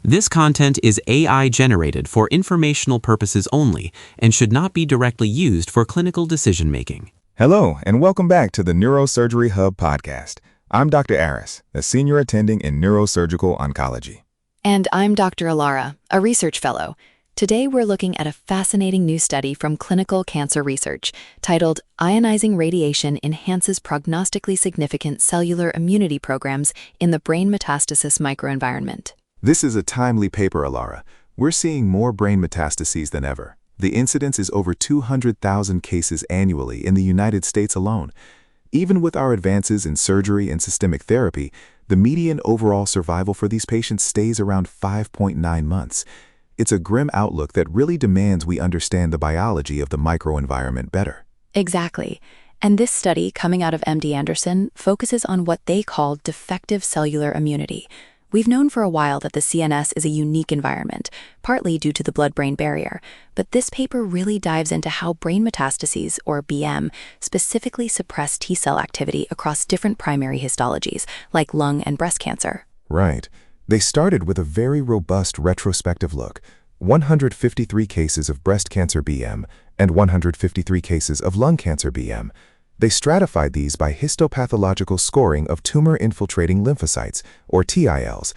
This content is AI generated for informational purposes only and should not be directly used for clinical decision-making. Hello, and welcome back to the Neurosurgery Hub podcast. I'm Dr. Aris, a senior attending in neurosurgical oncology. And I'm Dr. Alara, a research fellow. Today we're looking at a fascinating new study from clinical cancer research titled Ionizing Radiation Enhances Prognostically Significant Cellular Immunity Programs in the Brain Metastasis Microenvironment. This is a timely paper, Alara. We're seeing more brain metastases than ever. The incidence is over 200,000 cases annually in the United States alone. Even with our advances in surgery and systemic therapy, the median overall survival for these patients stays around 5.9 months. It's a grim outlook that really demands we understand the biology of the microenvironment better. Exactly. And this study, coming out of MD Anderson, focuses on what they call defective cellular immunity. We've known for a while that the CNS is a unique environment, partly due to the blood-brain barrier, but this paper really dives into how brain metastases, or BM, specifically suppress T-cell activity across different primary histologies, like lung and breast cancer. Right. They started with a very robust retrospective look, 153 cases of breast cancer BM and 153 cases of lung cancer BM. They stratified these by histopathological scoring of tumor-infiltrating lymphocytes, or TILs.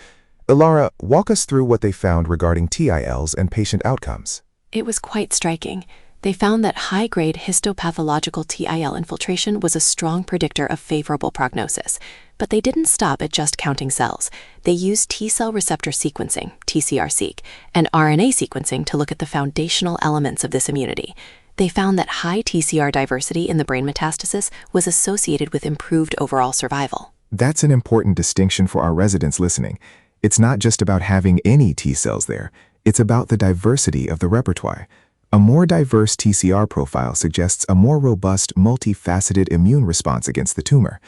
Alara, walk us through what they found regarding TILs and patient outcomes. It was quite striking. They found that high-grade histopathological TIL infiltration was a strong predictor of favorable prognosis. But they didn't stop at just counting cells. They used T-cell receptor sequencing, TCR-seq, and RNA sequencing to look at the foundational elements of this immunity. They found that high TCR diversity in the brain metastasis was associated with improved overall survival. That's an important distinction for our residents listening. It's not just about having any T cells there. It's about the diversity of the repertoire. A more diverse TCR profile suggests a more robust, multifaceted immune response against the tumor.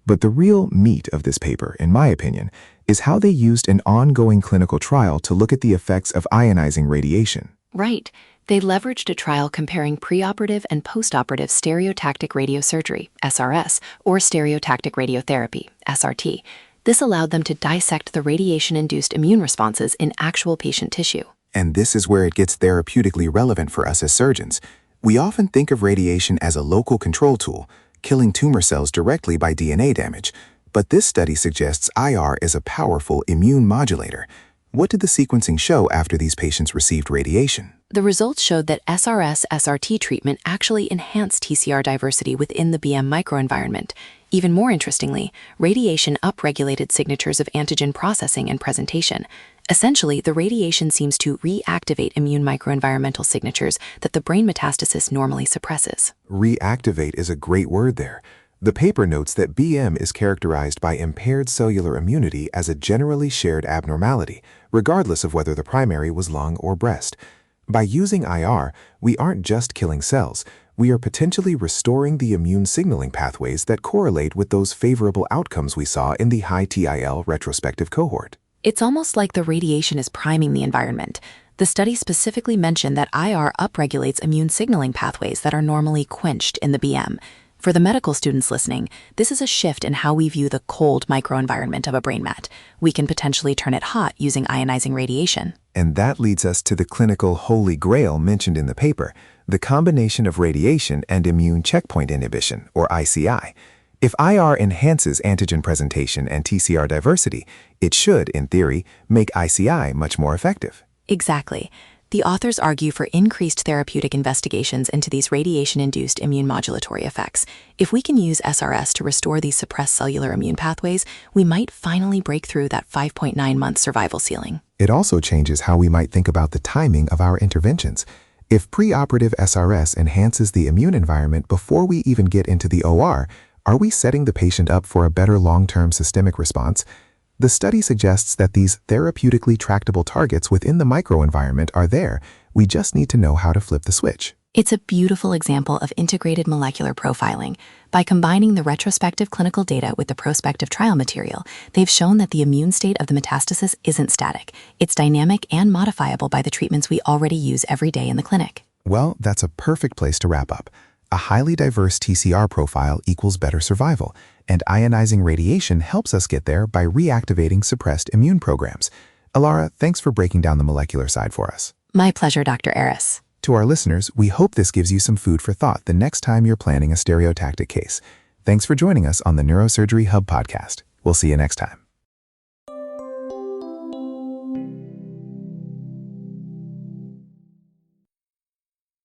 But the real meat of this paper, in my opinion, is how they used an ongoing clinical trial to look at the effects of ionizing radiation. Right. They leveraged a trial comparing preoperative and postoperative stereotactic radiosurgery, SRS, or stereotactic radiotherapy, SRT. This allowed them to dissect the radiation-induced immune responses in actual patient tissue. And this is where it gets therapeutically relevant for us as surgeons. We often think of radiation as a local control tool, killing tumor cells directly by DNA damage. But this study suggests IR is a powerful immune modulator. What did the sequencing show after these patients received radiation? The results showed that SRS-SRT treatment actually enhanced TCR diversity within the BM microenvironment. Even more interestingly, radiation upregulated signatures of antigen processing and presentation. Essentially, the radiation seems to reactivate immune microenvironmental signatures that the brain metastasis normally suppresses. Reactivate is a great word there. The paper notes that BM is characterized by impaired cellular immunity as a generally shared abnormality, regardless of whether the primary was lung or breast. By using IR, we aren't just killing cells, we are potentially restoring the immune signaling pathways that correlate with those favorable outcomes we saw in the high TIL retrospective cohort. It's almost like the radiation is priming the environment. The study specifically mentioned that IR upregulates immune signaling pathways that are normally quenched in the BM. For the medical students listening, this is a shift in how we view the cold microenvironment of a brain met. We can potentially turn it hot using ionizing radiation. And that leads us to the clinical holy grail mentioned in the paper, the combination of radiation and immune checkpoint inhibition, or ICI. If IR enhances antigen presentation and TCR diversity, it should, in theory, make ICI much more effective. Exactly. The authors argue for increased therapeutic investigations into these radiation-induced immune modulatory effects. If we can use SRS to restore these suppressed cellular immune pathways, we might finally break through that 5.9-month survival ceiling. It also changes how we might think about the timing of our interventions. If preoperative SRS enhances the immune environment before we even get into the OR, are we setting the patient up for a better long-term systemic response? The study suggests that these therapeutically tractable targets within the microenvironment are there. We just need to know how to flip the switch. It's a beautiful example of integrated molecular profiling. By combining the retrospective clinical data with the prospective trial material, they've shown that the immune state of the metastasis isn't static. It's dynamic and modifiable by the treatments we already use every day in the clinic. Well, that's a perfect place to wrap up. A highly diverse TCR profile equals better survival, and ionizing radiation helps us get there by reactivating suppressed immune programs. Alara, thanks for breaking down the molecular side for us. My pleasure, Dr. Aris. To our listeners, we hope this gives you some food for thought the next time you're planning a stereotactic case. Thanks for joining us on the Neurosurgery Hub podcast. We'll see you next time.